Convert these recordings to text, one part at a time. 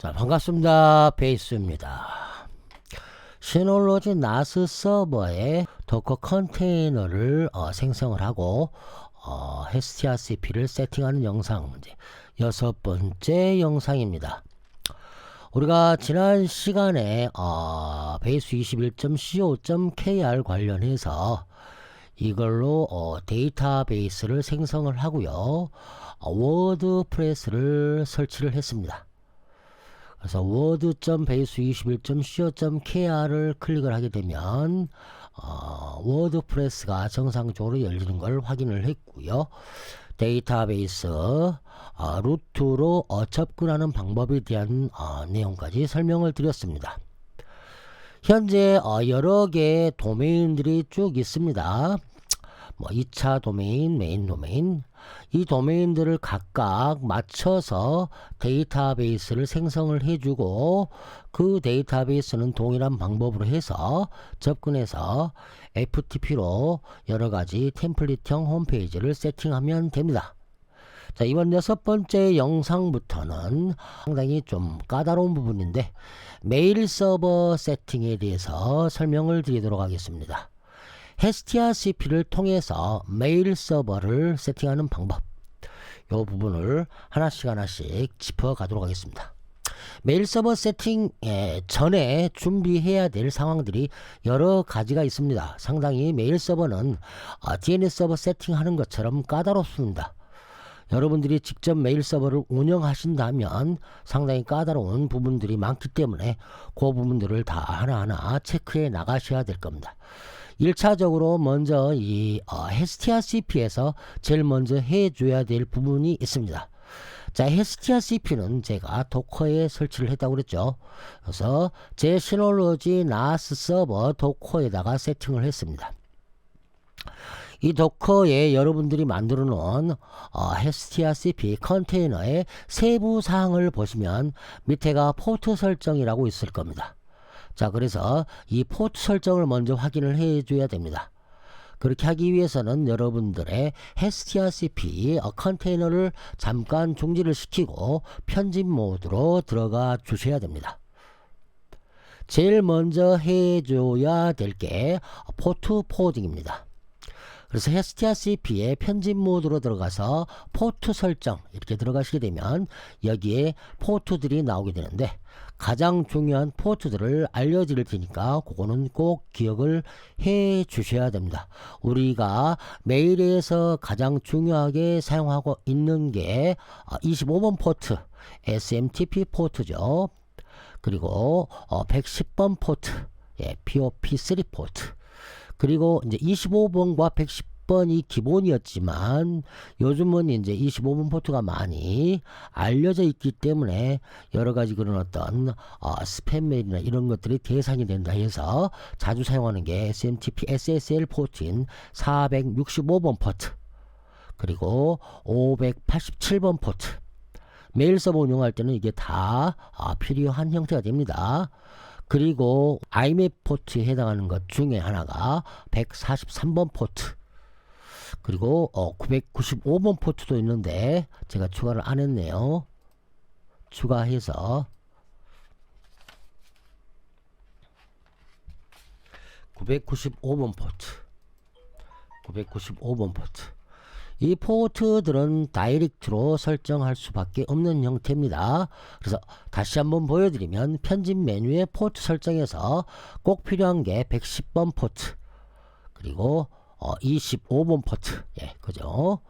자, 반갑습니다. 베이스입니다. 시놀로지 나스 서버에 도커 컨테이너를 생성을 하고 strcp를 세팅하는 영상, 이제 6번째 영상입니다. 우리가 지난 시간에 베이스 21.co.kr 관련해서 이걸로 데이터베이스를 생성을 하고요, 워드프레스를 설치를 했습니다. 그래서 word.base21.co.kr을 클릭을 하게 되면 워드프레스가 정상적으로 열리는 걸 확인을 했고요. 데이터베이스 루트로 접근하는 방법에 대한 내용까지 설명을 드렸습니다. 현재 여러 개의 도메인들이 쭉 있습니다. 2차 도메인, 메인 도메인, 이 도메인들을 각각 맞춰서 데이터베이스를 생성을 해주고, 그 데이터베이스는 동일한 방법으로 해서 접근해서 FTP로 여러가지 템플릿형 홈페이지를 세팅하면 됩니다. 자, 이번 6번째 영상부터는 상당히 좀 까다로운 부분인데, 메일 서버 세팅에 대해서 설명을 드리도록 하겠습니다. strcp를 통해서 메일 서버를 세팅하는 방법, 이 부분을 하나씩 짚어가도록 하겠습니다. 메일 서버 세팅 전에 준비해야 될 상황들이 여러 가지가 있습니다. 상당히 메일 서버는 DNS 서버 세팅하는 것처럼 까다롭습니다. 여러분들이 직접 메일 서버를 운영하신다면 상당히 까다로운 부분들이 많기 때문에 그 부분들을 다 하나하나 체크해 나가셔야 될 겁니다. 1차적으로 먼저 이 strcp에서 제일 먼저 해줘야 될 부분이 있습니다. 자, strcp는 제가 도커에 설치를 했다고 그랬죠. 그래서 제 시놀로지 나스 서버 도커에다가 세팅을 했습니다. 이 도커에 여러분들이 만들어 놓은 strcp 컨테이너의 세부 사항을 보시면 밑에가 포트 설정이라고 있을 겁니다. 자, 그래서 이 포트 설정을 먼저 확인을 해 줘야 됩니다. 그렇게 하기 위해서는 여러분들의 strcp 컨테이너를 잠깐 중지를 시키고 편집 모드로 들어가 주셔야 됩니다. 제일 먼저 해줘야 될 게 포트 포딩입니다. 그래서 strcp의 편집 모드로 들어가서 포트 설정 이렇게 들어가시게 되면 여기에 포트들이 나오게 되는데, 가장 중요한 포트들을 알려드릴 테니까 그거는 꼭 기억을 해 주셔야 됩니다. 우리가 메일에서 가장 중요하게 사용하고 있는 게 25번 포트 SMTP 포트죠. 그리고 110번 포트 POP3 포트, 그리고 이제 25번과 110번이 기본이었지만 요즘은 이제 25번 포트가 많이 알려져 있기 때문에 여러가지 그런 어떤 스팸 메일이나 이런 것들이 대상이 된다 해서 자주 사용하는 게 SMTP SSL 포트인 465번 포트, 그리고 587번 포트. 메일 서버 운영할 때는 이게 다 필요한 형태가 됩니다. 그리고 IMAP 포트에 해당하는 것 중에 하나가 143번 포트, 그리고 995번 포트도 있는데 제가 추가를 안 했네요. 추가해서 995번 포트, 995번 포트. 이 포트들은 다이렉트로 설정할 수밖에 없는 형태입니다. 그래서 다시 한번 보여드리면, 편집 메뉴의 포트 설정에서 꼭 필요한 게 110번 포트, 그리고 25번 포트, 그죠?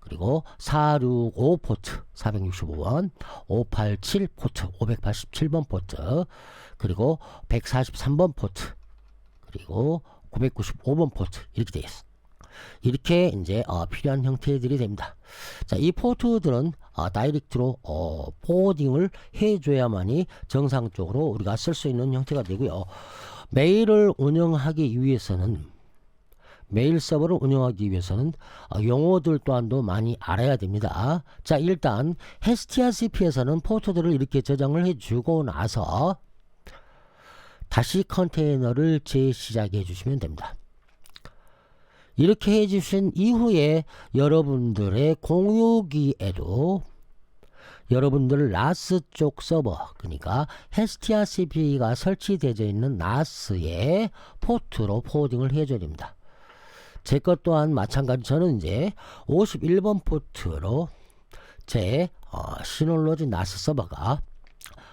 그리고 465 포트, 465번, 587 포트, 587번 포트, 그리고 143번 포트, 그리고 995번 포트, 이렇게 되어 있습니다. 이렇게 이제 필요한 형태들이 됩니다. 자, 이 포트들은 다이렉트로 포워딩을 해줘야만이 정상적으로 우리가 쓸 수 있는 형태가 되고요. 메일을 운영하기 위해서는, 메일 서버를 운영하기 위해서는 용어들 또한도 많이 알아야 됩니다. 자, 일단 strcp에서는 포트들을 이렇게 저장을 해주고 나서 다시 컨테이너를 재시작해 주시면 됩니다. 이렇게 해주신 이후에 여러분들의 공유기에도 여러분들 NAS 쪽 서버, 그러니까 STRCP가 설치되어 있는 NAS의 포트로 포워딩을 해줘야 됩니다. 제 것 또한 마찬가지. 저는 이제 51번 포트로 제 시놀로지 NAS 서버가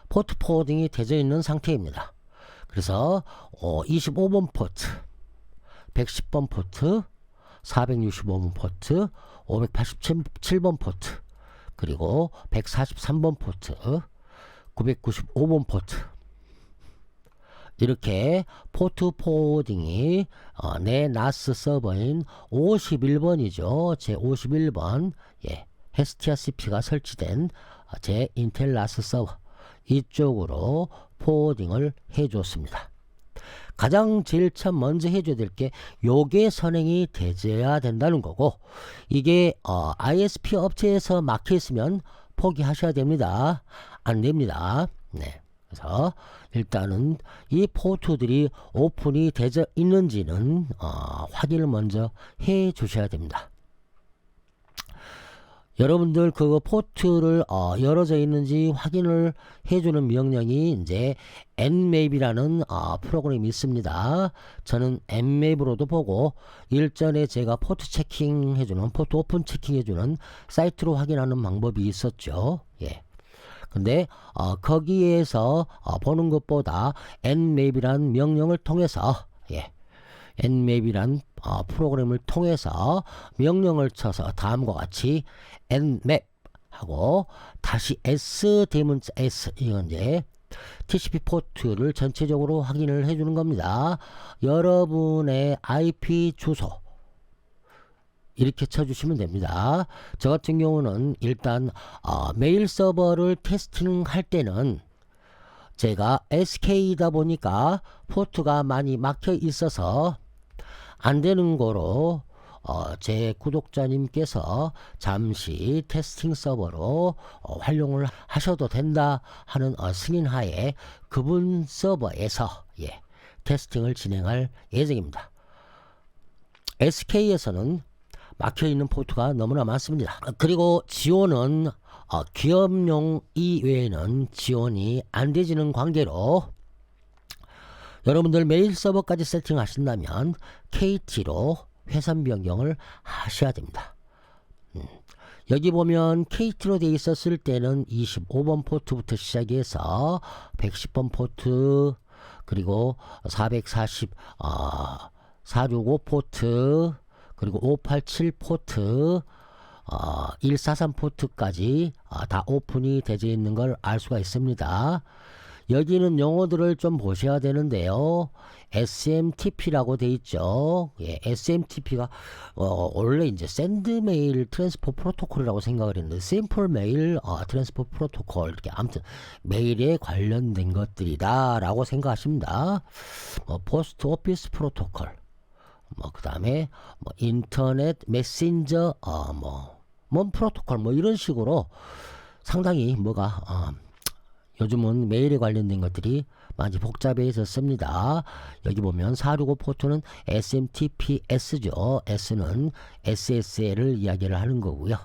포트 포워딩이 되어 있는 상태입니다. 그래서 25번 포트, 110번 포트, 465번 포트, 587번 포트, 그리고 143번 포트, 995번 포트, 이렇게 포트 포워딩이 내 NAS 서버인 51번이죠. 제 51번 STRCP가 설치된 제 인텔 NAS 서버 이쪽으로 포워딩을 해줬습니다. 가장 제일 참 먼저 해줘야 될 게 요게 선행이 되어야 된다는 거고, 이게 ISP 업체에서 막혀 있으면 포기하셔야 됩니다. 안 됩니다. 네. 그래서 일단은 이 포트들이 오픈이 되어 있는지는 확인을 먼저 해 주셔야 됩니다. 여러분들 그 포트를 열어져 있는지 확인을 해주는 명령이 이제 nmap이라는 프로그램이 있습니다. 저는 nmap으로도 보고 일전에 제가 포트 체킹 해주는, 포트 오픈 체킹 해주는 사이트로 확인하는 방법이 있었죠. 예. 근데 거기에서 보는 것보다 nmap이라는 명령을 통해서 nmap이란 프로그램을 통해서 명령을 쳐서 다음과 같이 nmap 하고 다시 s 대문자 s, 이건 이제 TCP 포트를 전체적으로 확인을 해주는 겁니다. 여러분의 IP 주소 이렇게 쳐주시면 됩니다. 저 같은 경우는 일단 메일 서버를 테스팅할 때는 제가 SK이다 보니까 포트가 많이 막혀 있어서 안 되는 거로 제 구독자님께서 잠시 테스팅 서버로 활용을 하셔도 된다 하는 승인하에 그분 서버에서 테스팅을 진행할 예정입니다. SK에서는 막혀있는 포트가 너무나 많습니다. 그리고 지원은 기업용 이외에는 지원이 안 되지는 관계로 여러분들 메일 서버까지 세팅하신다면 KT로 회선 변경을 하셔야 됩니다. 여기 보면 KT로 되어 있었을 때는 25번 포트부터 시작해서 110번 포트, 그리고 465 포트, 그리고 587 포트, 143 포트까지 다 오픈이 되어 있는 걸 알 수가 있습니다. 여기는 용어들을 좀 보셔야 되는데요. SMTP라고 돼 있죠. SMTP가 원래 이제 샌드 메일 트랜스포 프로토콜이라고 생각을 했는데 샘플 메일 트랜스포 프로토콜, 이렇게 아무튼 메일에 관련된 것들이다라고 생각하십니다. 포스트 오피스 프로토콜, 그 다음에 인터넷 메신저 프로토콜 이런 식으로 상당히 요즘은 메일에 관련된 것들이 많이 복잡해졌습니다. 여기 보면 465 포트는 SMTPS죠. S는 SSL을 이야기를 하는 거고요.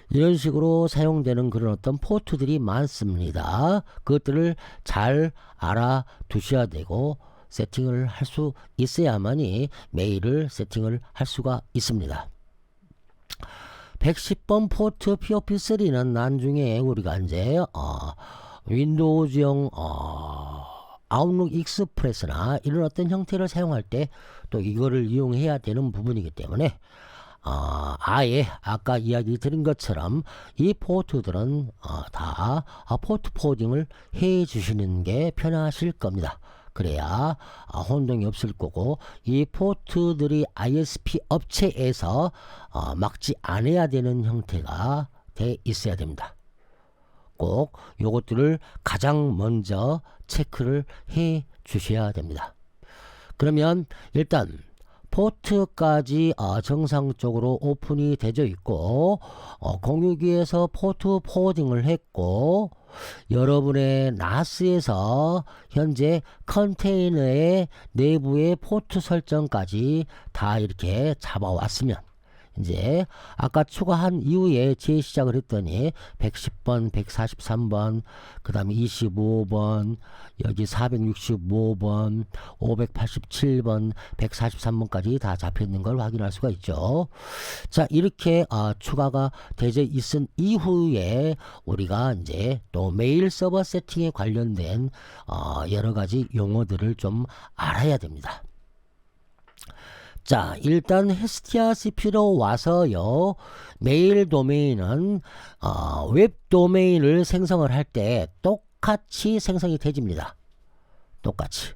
이런 식으로 사용되는 그런 어떤 포트들이 많습니다. 그것들을 잘 알아두셔야 되고 세팅을 할 수 있어야만이 메일을 세팅을 할 수가 있습니다. 110번 포트 POP3는 나중에 우리가 이제 윈도우즈용 아웃룩 익스프레스나 이런 어떤 형태를 사용할 때 또 이거를 이용해야 되는 부분이기 때문에 아예 아까 이야기 드린 것처럼 이 포트들은 다 포트 포워딩을 해 주시는 게 편하실 겁니다. 그래야 혼동이 없을 거고, 이 포트들이 ISP 업체에서 막지 않아야 되는 형태가 돼 있어야 됩니다. 꼭 요것들을 가장 먼저 체크를 해 주셔야 됩니다. 그러면 일단 포트까지 정상적으로 오픈이 되어 있고 공유기에서 포트 포워딩을 했고 여러분의 NAS에서 현재 컨테이너의 내부의 포트 설정까지 다 이렇게 잡아왔으면 이제 아까 추가한 이후에 재시작을 했더니 110번, 143번, 그 다음에 25번, 여기 465번, 587번, 143번까지 다 잡혀 있는 걸 확인할 수가 있죠. 자, 이렇게 추가가 되어 있은 이후에 우리가 이제 또 메일 서버 세팅에 관련된 여러 가지 용어들을 좀 알아야 됩니다. 자, 일단 헤스티아 CP로 와서요, 메일 도메인은 웹 도메인을 생성을 할 때 똑같이 생성이 되집니다. 똑같이.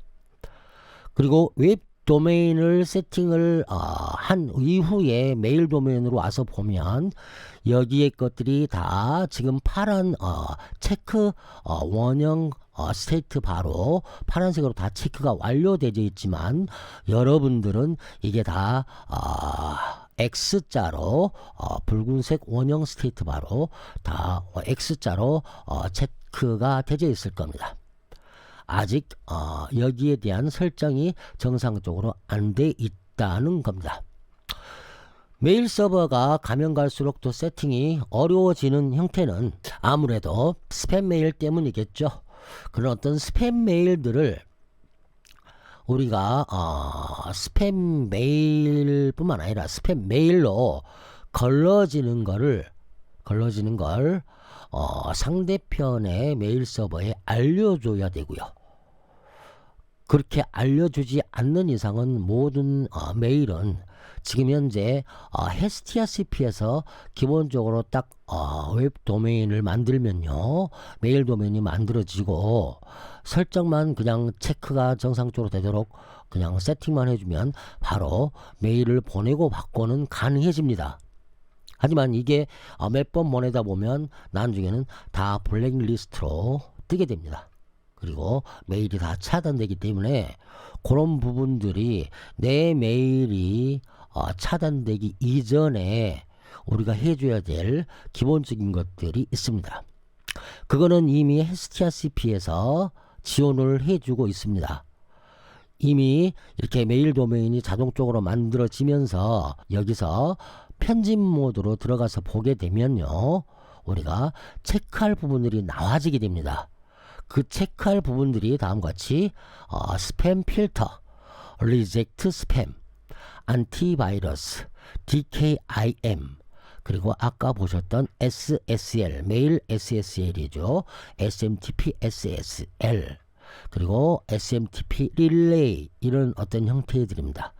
그리고 웹 도메인을 세팅을 한 이후에 메일 도메인으로 와서 보면 여기에 것들이 다 지금 파란 체크 원형 스테이트 바로 파란색으로 다 체크가 완료되어 있지만 여러분들은 이게 다 X자로 붉은색 원형 스테이트 바로 다 X자로 체크가 되어 있을 겁니다. 아직 여기에 대한 설정이 정상적으로 안 돼 있다는 겁니다. 메일 서버가 가면 갈수록 또 세팅이 어려워지는 형태는 아무래도 스팸 메일 때문이겠죠. 그런 어떤 스팸 메일들을 우리가 스팸 메일뿐만 아니라 스팸 메일로 걸러지는 걸 상대편의 메일 서버에 알려줘야 되고요. 그렇게 알려주지 않는 이상은 모든 메일은 지금 현재 헤스티아 CP에서 기본적으로 딱 웹 도메인을 만들면요, 메일 도메인이 만들어지고 설정만 그냥 체크가 정상적으로 되도록 그냥 세팅만 해주면 바로 메일을 보내고 받고는 가능해집니다. 하지만 이게 몇 번 보내다 보면 나중에는 다 블랙리스트로 뜨게 됩니다. 그리고 메일이 다 차단되기 때문에 그런 부분들이 내 메일이 차단되기 이전에 우리가 해줘야 될 기본적인 것들이 있습니다. 그거는 이미 헤스티아 CP에서 지원을 해주고 있습니다. 이미 이렇게 메일 도메인이 자동적으로 만들어지면서 여기서 편집 모드로 들어가서 보게 되면요, 우리가 체크할 부분들이 나와지게 됩니다. 그 체크할 부분들이 다음과 같이 스팸 필터, 리젝트 스팸, 안티바이러스, DKIM, 그리고 아까 보셨던 SSL, 메일 SSL이죠. SMTP SSL, 그리고 SMTP 릴레이, 이런 어떤 형태들입니다.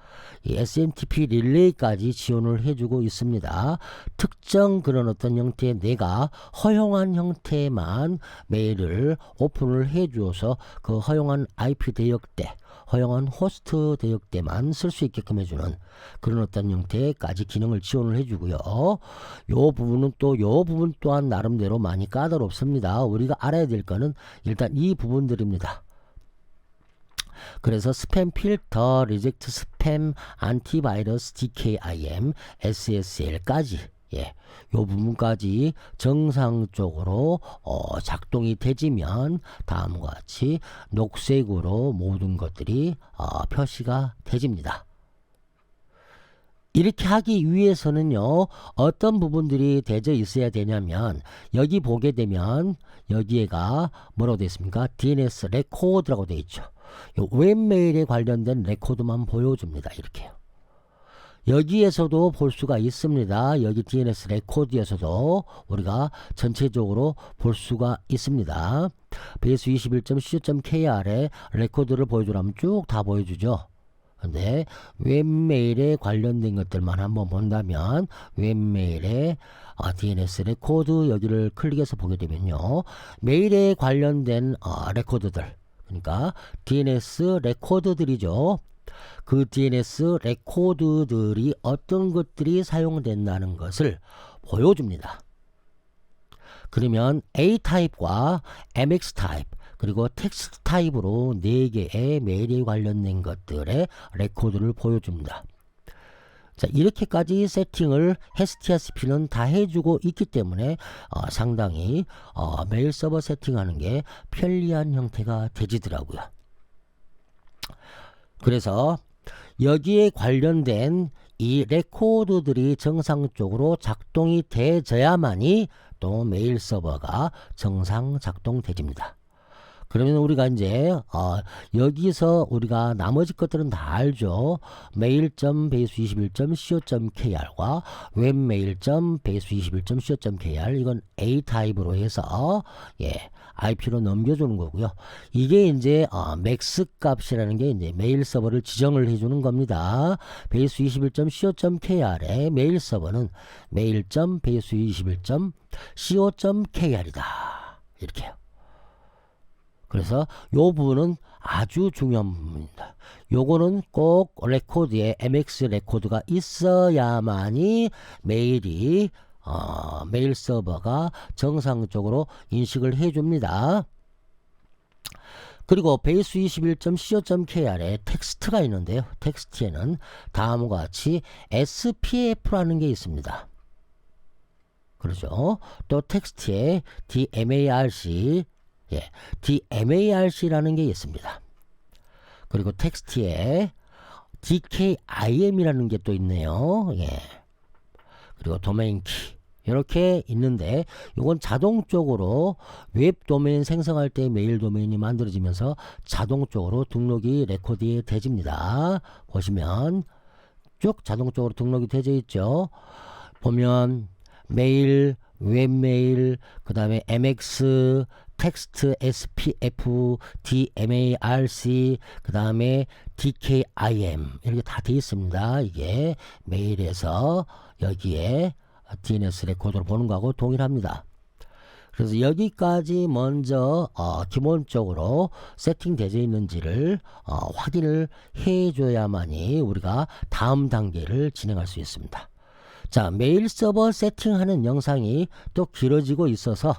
이 SMTP 릴레이까지 지원을 해주고 있습니다. 특정 그런 어떤 형태의 내가 허용한 형태만 메일을 오픈을 해주어서 그 허용한 IP 대역대, 허용한 호스트 대역대만 쓸 수 있게끔 해주는 그런 어떤 형태까지 기능을 지원을 해주고요. 요 부분은 또 요 부분 또한 나름대로 많이 까다롭습니다. 우리가 알아야 될 거는 일단 이 부분들입니다. 그래서 스팸 필터, 리젝트 스팸, 안티바이러스, DKIM, SSL까지, 요 부분까지 정상적으로 작동이 되지면 다음과 같이 녹색으로 모든 것들이 표시가 되집니다. 이렇게 하기 위해서는요, 어떤 부분들이 되어 있어야 되냐면, 여기 보게 되면 여기에가 뭐라고 되어 있습니까? DNS 레코드라고 되어 있죠. 요 웹메일에 관련된 레코드만 보여줍니다. 이렇게요. 여기에서도 볼 수가 있습니다. 여기 DNS 레코드에서도 우리가 전체적으로 볼 수가 있습니다. bs21.co.kr에 레코드를 보여주라면 쭉 다 보여주죠. 근데 웹메일에 관련된 것들만 한번 본다면 웹메일에 DNS 레코드 여기를 클릭해서 보게 되면요, 메일에 관련된 레코드들, 그러니까 DNS 레코드들이죠. 그 DNS 레코드들이 어떤 것들이 사용된다는 것을 보여줍니다. 그러면 A 타입과 MX 타입, 그리고 텍스트 타입으로 4개의 메일에 관련된 것들의 레코드를 보여줍니다. 자, 이렇게까지 세팅을 헤스티아 CP는 다 해주고 있기 때문에 상당히 메일 서버 세팅하는 게 편리한 형태가 되지더라고요. 그래서 여기에 관련된 이 레코드들이 정상적으로 작동이 돼져야만이 또 메일 서버가 정상 작동되집니다. 그러면 우리가 이제 여기서 우리가 나머지 것들은 다 알죠. mail.base21.co.kr과 webmail.base21.co.kr 이건 A 타입으로 해서 IP로 넘겨주는 거고요. 이게 이제 맥스 값이라는 게 이제 메일 서버를 지정을 해주는 겁니다. base21.co.kr의 메일 서버는 mail.base21.co.kr이다. 이렇게요. 그래서 요 부분은 아주 중요한 부분입니다. 요거는 꼭 레코드에 MX 레코드가 있어야만이 메일이 메일 서버가 정상적으로 인식을 해줍니다. 그리고 base21.co.kr에 텍스트가 있는데요. 텍스트에는 다음과 같이 SPF라는 게 있습니다. 그렇죠. 또 텍스트에 DMARC라는 게 있습니다. 그리고 텍스트에 DKIM이라는 게 또 있네요. 그리고 도메인 키 이렇게 있는데 이건 자동적으로 웹 도메인 생성할 때 메일 도메인이 만들어지면서 자동적으로 등록이 레코드에 돼집니다. 보시면 쭉 자동적으로 등록이 되어 있죠. 보면 메일, 웹메일, 그 다음에 MX, 텍스트, SPF, DMARC, 그 다음에 DKIM 이렇게 다 되어 있습니다. 이게 메일에서 여기에 DNS 레코드로 보는 거하고 동일합니다. 그래서 여기까지 먼저 기본적으로 세팅되어 있는지를 확인을 해줘야만이 우리가 다음 단계를 진행할 수 있습니다. 자, 메일 서버 세팅하는 영상이 또 길어지고 있어서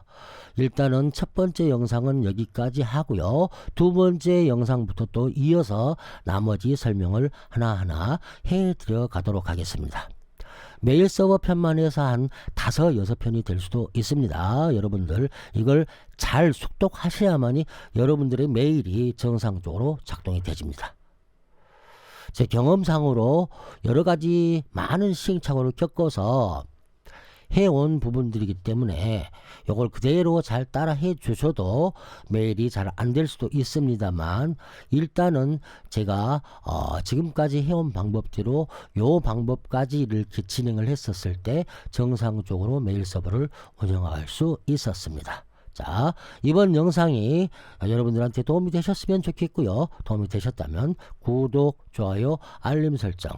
일단은 첫 번째 영상은 여기까지 하고요. 두 번째 영상부터 또 이어서 나머지 설명을 하나하나 해드려 가도록 하겠습니다. 메일 서버 편만 해서 한 5, 6편이 될 수도 있습니다. 여러분들 이걸 잘 숙독하셔야만이 여러분들의 메일이 정상적으로 작동이 되집니다. 제 경험상으로 여러 가지 많은 시행착오를 겪어서 해온 부분들이기 때문에 이걸 그대로 잘 따라 해 주셔도 메일이 잘 안 될 수도 있습니다만 일단은 제가 지금까지 해온 방법대로 요 방법까지 이렇게 진행을 했었을 때 정상적으로 메일 서버를 운영할 수 있었습니다. 자, 이번 영상이 여러분들한테 도움이 되셨으면 좋겠고요. 도움이 되셨다면 구독, 좋아요, 알림 설정,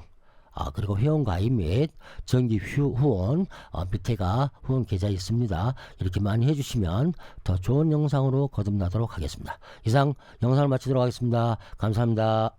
그리고 회원 가입 및 정기 후원, 밑에가 후원 계좌 있습니다. 이렇게 많이 해주시면 더 좋은 영상으로 거듭나도록 하겠습니다. 이상 영상을 마치도록 하겠습니다. 감사합니다.